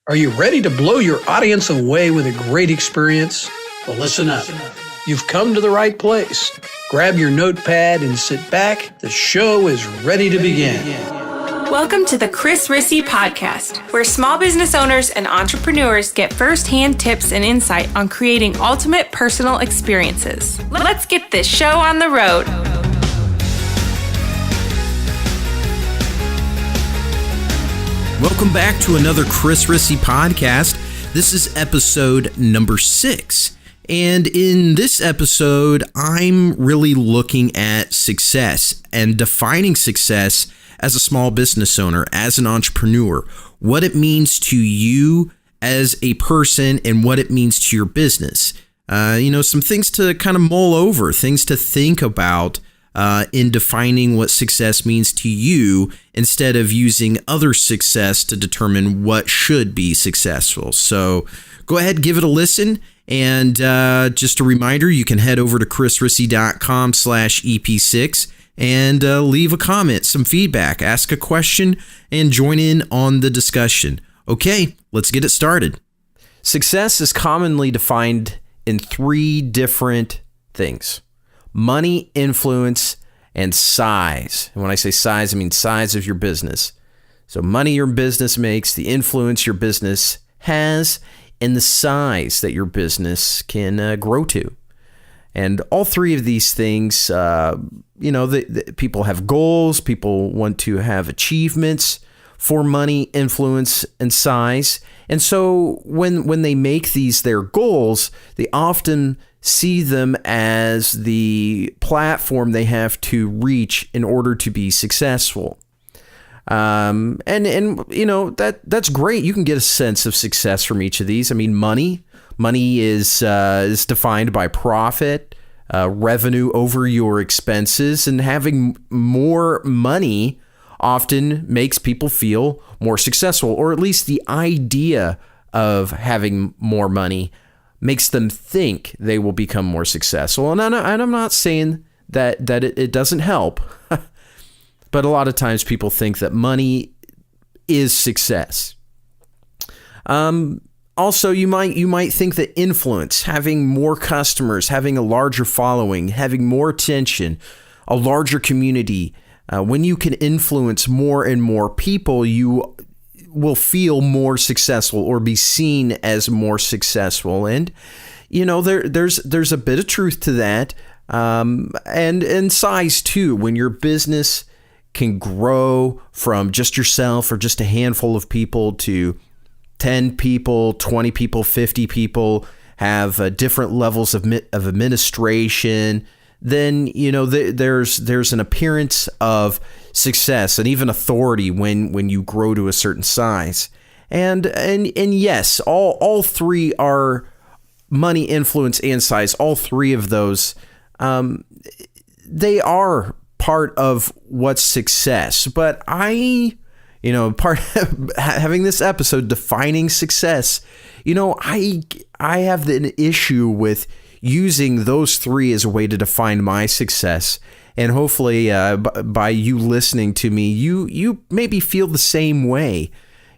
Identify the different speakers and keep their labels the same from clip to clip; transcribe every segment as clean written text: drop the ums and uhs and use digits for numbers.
Speaker 1: Are you ready to blow your audience away with a great experience? Well, listen up. You've come to the right place. Grab your notepad and sit back. The show is ready to begin.
Speaker 2: Welcome to the Chris Rissy Podcast, where small business owners and entrepreneurs get first-hand tips and insight on creating ultimate personal experiences. Let's get this show on the road.
Speaker 3: Welcome back to another Chris Rissy Podcast. This is episode number 6. And in this episode, I'm really looking at success and defining success as a small business owner, as an entrepreneur, what it means to you as a person and what it means to your business. Some things to kind of mull over, things to think about in defining what success means to you instead of using other success to determine what should be successful. So go ahead, give it a listen. And just a reminder, you can head over to chrisrissy.com/EP6 and leave a comment, some feedback, ask a question, and join in on the discussion. Okay, let's get it started. Success is commonly defined in 3 different things: money, influence, and size. And when I say size, I mean size of your business. So money your business makes, the influence your business has, and the size that your business can grow to. And all 3 of these things, the people have goals, people want to have achievements for money, influence, and size. And so when they make these their goals, they often see them as the platform they have to reach in order to be successful. That's great. You can get a sense of success from each of these. I mean, money is defined by profit, revenue over your expenses, and having more money often makes people feel more successful, or at least the idea of having more money makes them think they will become more successful. And I'm not saying that it doesn't help, but a lot of times people think that money is success. Also, you might think that influence, having more customers, having a larger following, having more attention, a larger community, when you can influence more and more people, you will feel more successful or be seen as more successful. And, there's a bit of truth to that. And size too, when your business can grow from just yourself or just a handful of people to 10 people, 20 people, 50 people, have different levels of administration, then, there's an appearance of success and even authority when you grow to a certain size. And yes, all 3 are money, influence, and size. All 3 of those, they are part of what's success. But having this episode defining success, I have an issue with using those 3 as a way to define my success. And hopefully by you listening to me, you maybe feel the same way.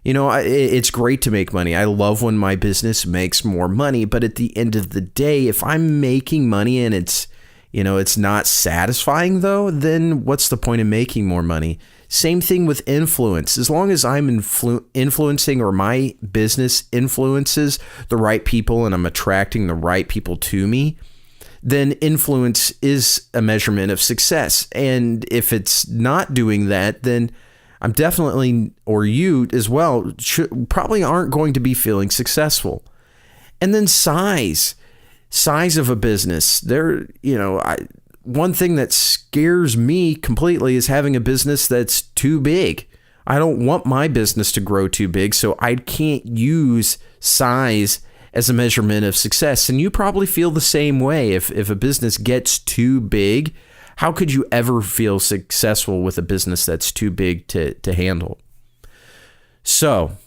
Speaker 3: It's great to make money. I love when my business makes more money. But at the end of the day, if I'm making money and it's not satisfying though, then what's the point of making more money? Same thing with influence. As long as I'm influencing, or my business influences the right people and I'm attracting the right people to me, then influence is a measurement of success. And if it's not doing that, then I'm definitely, or you as well, probably aren't going to be feeling successful. And then size of a business. One thing that scares me completely is having a business that's too big. I don't want my business to grow too big, so I can't use size as a measurement of success. And you probably feel the same way. If a business gets too big, how could you ever feel successful with a business that's too big to handle? So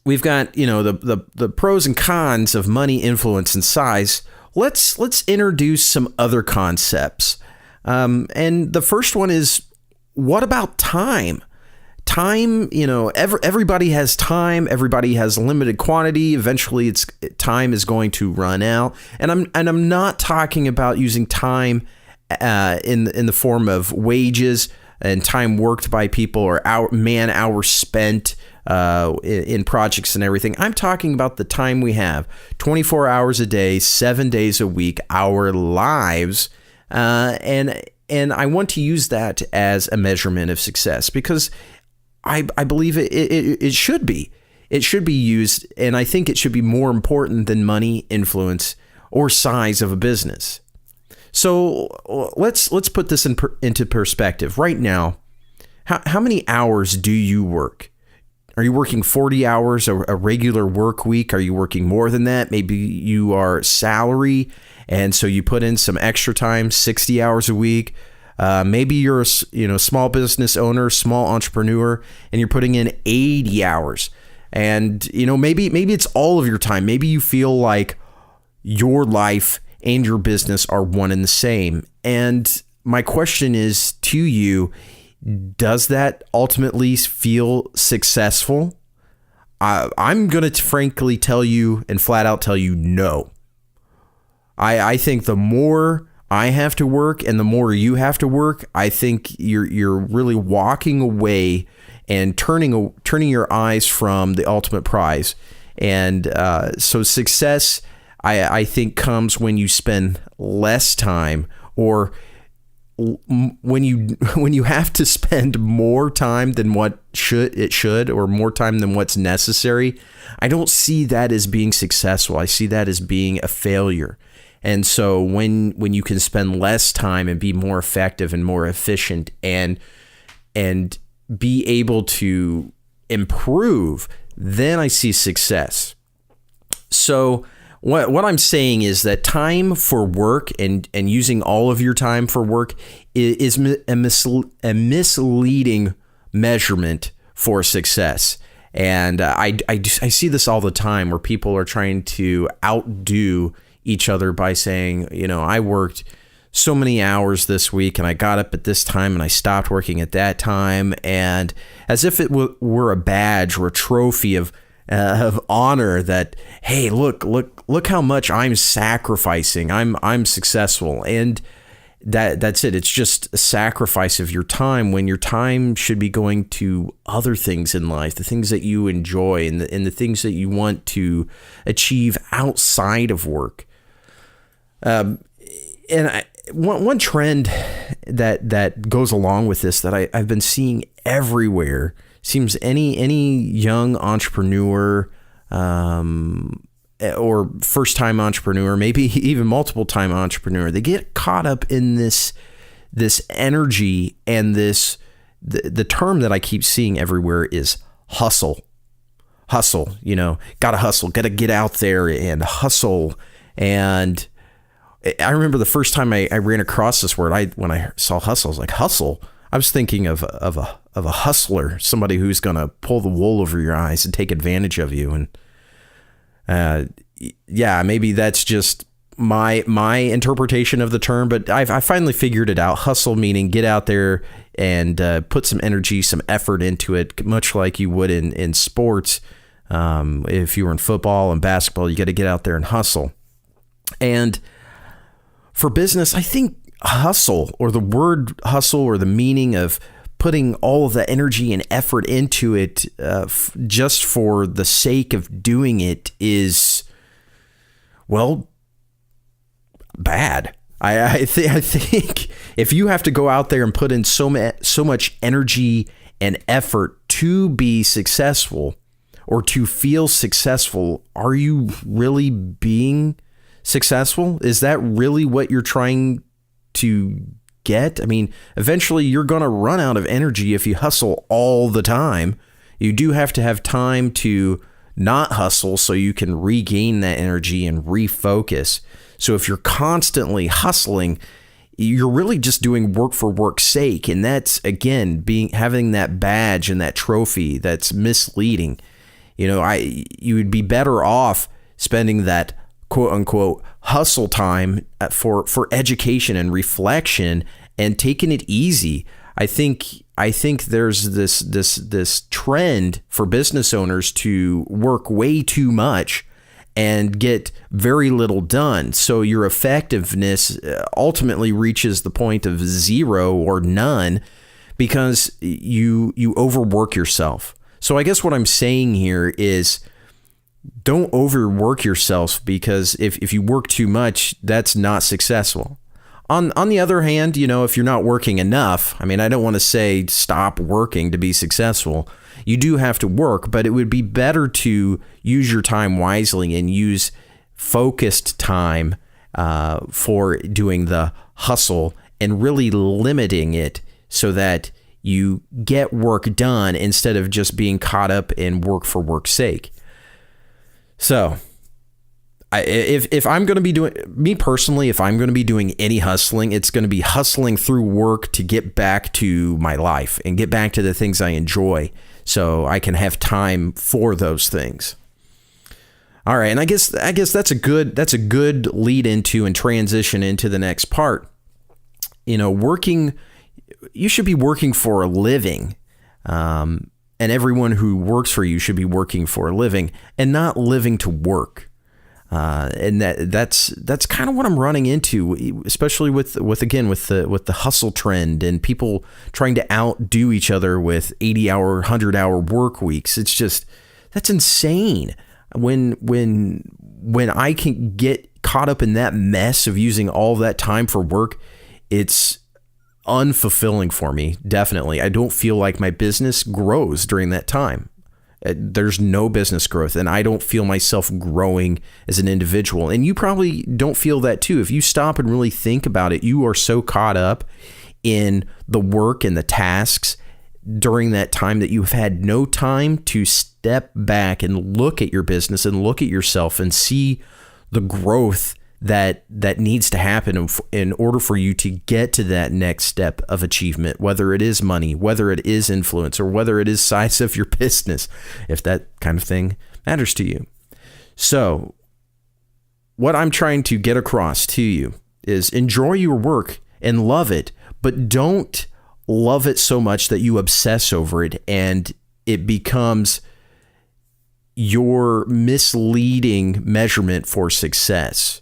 Speaker 3: we've got, the pros and cons of money, influence, and size. Let's introduce some other concepts. And the first one is, what about time? time, everybody has time. Everybody has limited quantity. Eventually, time is going to run out. And I'm not talking about using time in the form of wages and time worked by people or man hours spent in projects and everything. I'm talking about the time we have, 24 hours a day, 7 days a week, our lives, and I want to use that as a measurement of success because I believe it should be. It should be used, and I think it should be more important than money, influence, or size of a business. So let's put this into perspective. Right now, how many hours do you work? Are you working 40 hours a regular work week? Are you working more than that? Maybe you are salary, and so you put in some extra time, 60 hours a week. Maybe you're a small business owner, small entrepreneur, and you're putting in 80 hours. And maybe it's all of your time. Maybe you feel like your life and your business are one and the same. And my question is to you, does that ultimately feel successful? I'm going to frankly tell you and flat out tell you no. I think the more I have to work and the more you have to work, I think you're really walking away and turning your eyes from the ultimate prize. And so success, I think, comes when you spend less time, or when you have to spend more time than what it should, or more time than what's necessary. I don't see that as being successful. I see that as being a failure. And so when you can spend less time and be more effective and more efficient and be able to improve, then I see success. So what I'm saying is that time for work and using all of your time for work is a misleading measurement for success. And I see this all the time where people are trying to outdo each other by saying, I worked so many hours this week and I got up at this time and I stopped working at that time, and as if it were a badge or a trophy of honor that, hey, look how much I'm sacrificing. I'm successful. And that's it. It's just a sacrifice of your time when your time should be going to other things in life, the things that you enjoy and the things that you want to achieve outside of work. One trend that goes along with this that I've been seeing everywhere, seems any young entrepreneur or first-time entrepreneur, maybe even multiple-time entrepreneur, they get caught up in this energy, and the term that I keep seeing everywhere is hustle. Hustle, gotta hustle, gotta get out there and hustle. And I remember the first time I ran across this word, when I saw hustle, I was like, hustle? I was thinking of a hustler, somebody who's going to pull the wool over your eyes and take advantage of you. And maybe that's just my interpretation of the term, but I finally figured it out. Hustle meaning get out there and put some energy, some effort into it, much like you would in sports. If you were in football and basketball, you got to get out there and hustle. And for business, I think hustle, or the word hustle, or the meaning of putting all of the energy and effort into it just for the sake of doing it is, well, bad. I think if you have to go out there and put in so much energy and effort to be successful or to feel successful, are you really being successful? Is that really what you're trying to get? I mean, eventually you're going to run out of energy if you hustle all the time. You do have to have time to not hustle so you can regain that energy and refocus. So if you're constantly hustling, you're really just doing work for work's sake. And that's, again, having that badge and that trophy that's misleading. You would be better off spending that quote unquote hustle time for education and reflection and taking it easy. I think there's this trend for business owners to work way too much and get very little done. So your effectiveness ultimately reaches the point of 0 or none because you overwork yourself. So I guess what I'm saying here is don't overwork yourself, because if you work too much, that's not successful. On the other hand, if you're not working enough, I don't want to say stop working to be successful. You do have to work, but it would be better to use your time wisely and use focused time for doing the hustle and really limiting it so that you get work done instead of just being caught up in work for work's sake. So if I'm going to be doing, me personally, if I'm going to be doing any hustling, it's going to be hustling through work to get back to my life and get back to the things I enjoy so I can have time for those things. All right. And I guess that's a good lead into and transition into the next part. You should be working for a living. And everyone who works for you should be working for a living and not living to work. And that's kind of what I'm running into, especially with the hustle trend and people trying to outdo each other with 80-hour, 100-hour work weeks. It's just, that's insane. When I can get caught up in that mess of using all that time for work, it's unfulfilling for me. Definitely. I don't feel like my business grows during that time. There's no business growth, and I don't feel myself growing as an individual. And you probably don't feel that too. If you stop and really think about it, you are so caught up in the work and the tasks during that time that you've had no time to step back and look at your business and look at yourself and see the growth that needs to happen in order for you to get to that next step of achievement, whether it is money, whether it is influence, or whether it is size of your business, if that kind of thing matters to you. So what I'm trying to get across to you is enjoy your work and love it, but don't love it so much that you obsess over it and it becomes your misleading measurement for success.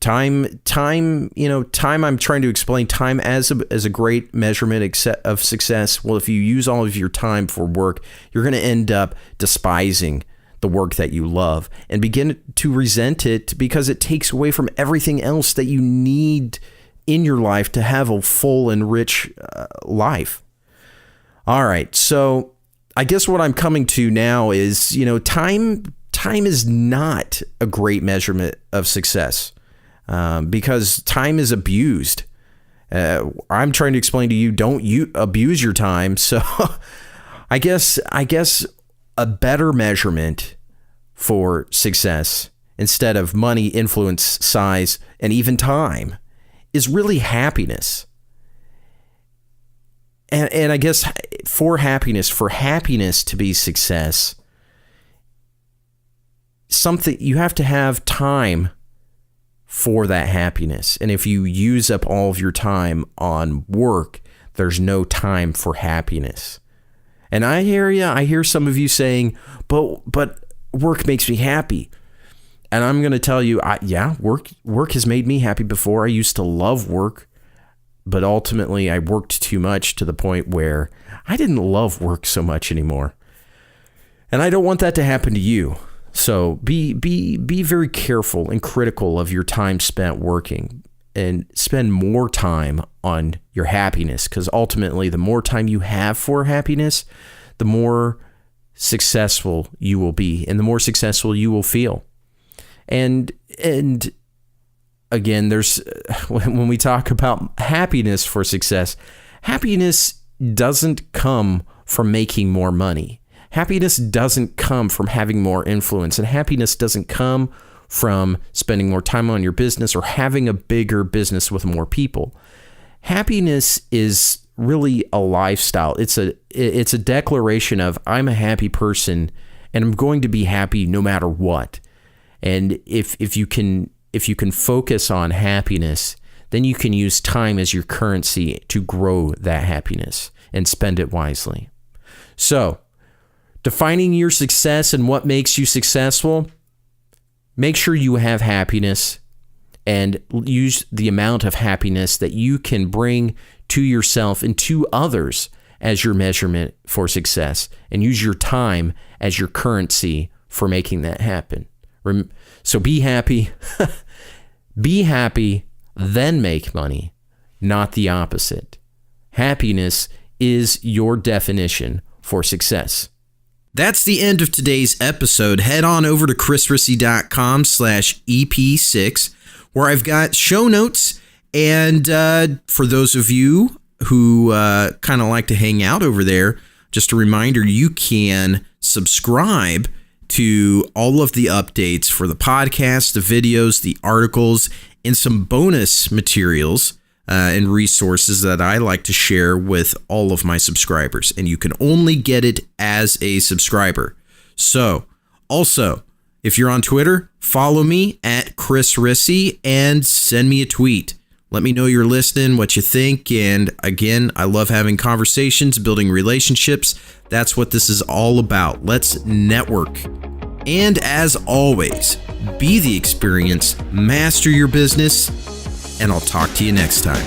Speaker 3: Time, I'm trying to explain time as a great measurement of success. Well, if you use all of your time for work, you're going to end up despising the work that you love and begin to resent it because it takes away from everything else that you need in your life to have a full and rich life. All right. So I guess what I'm coming to now is, time is not a great measurement of success. Because time is abused. I'm trying to explain to you, don't you abuse your time. So I guess a better measurement for success instead of money, influence, size, and even time is really happiness. And I guess for happiness to be success, you have to have time for that happiness. And if you use up all of your time on work, there's no time for happiness. And I hear some of you saying, but work makes me happy. And I'm going to tell you, work has made me happy before. I used to love work, but ultimately I worked too much to the point where I didn't love work so much anymore. And I don't want that to happen to you. So be very careful and critical of your time spent working and spend more time on your happiness, because ultimately the more time you have for happiness, the more successful you will be and the more successful you will feel. And again, when we talk about happiness for success, happiness doesn't come from making more money. Happiness doesn't come from having more influence, and happiness doesn't come from spending more time on your business or having a bigger business with more people. Happiness is really a lifestyle. It's a declaration of I'm a happy person and I'm going to be happy no matter what. And if you can focus on happiness, then you can use time as your currency to grow that happiness and spend it wisely. So, defining your success and what makes you successful, make sure you have happiness and use the amount of happiness that you can bring to yourself and to others as your measurement for success, and use your time as your currency for making that happen. So be happy, be happy, then make money, not the opposite. Happiness is your definition for success. That's the end of today's episode. Head on over to chrisrissy.com/EP6, where I've got show notes. And for those of you who kind of like to hang out over there, just a reminder, you can subscribe to all of the updates for the podcast, the videos, the articles, and some bonus materials and resources that I like to share with all of my subscribers. And you can only get it as a subscriber. So, also, if you're on Twitter, follow me at Chris Rissy and send me a tweet. Let me know you're listening, what you think. And again, I love having conversations, building relationships. That's what this is all about. Let's network. And as always, be the experience, master your business, and I'll talk to you next time.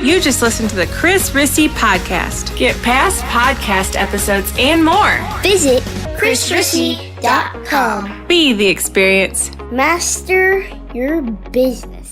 Speaker 2: You just listened to the Chris Rissy Podcast. Get past podcast episodes and more.
Speaker 4: Visit chrisrissy.com.
Speaker 2: Be the experience.
Speaker 4: Master your business.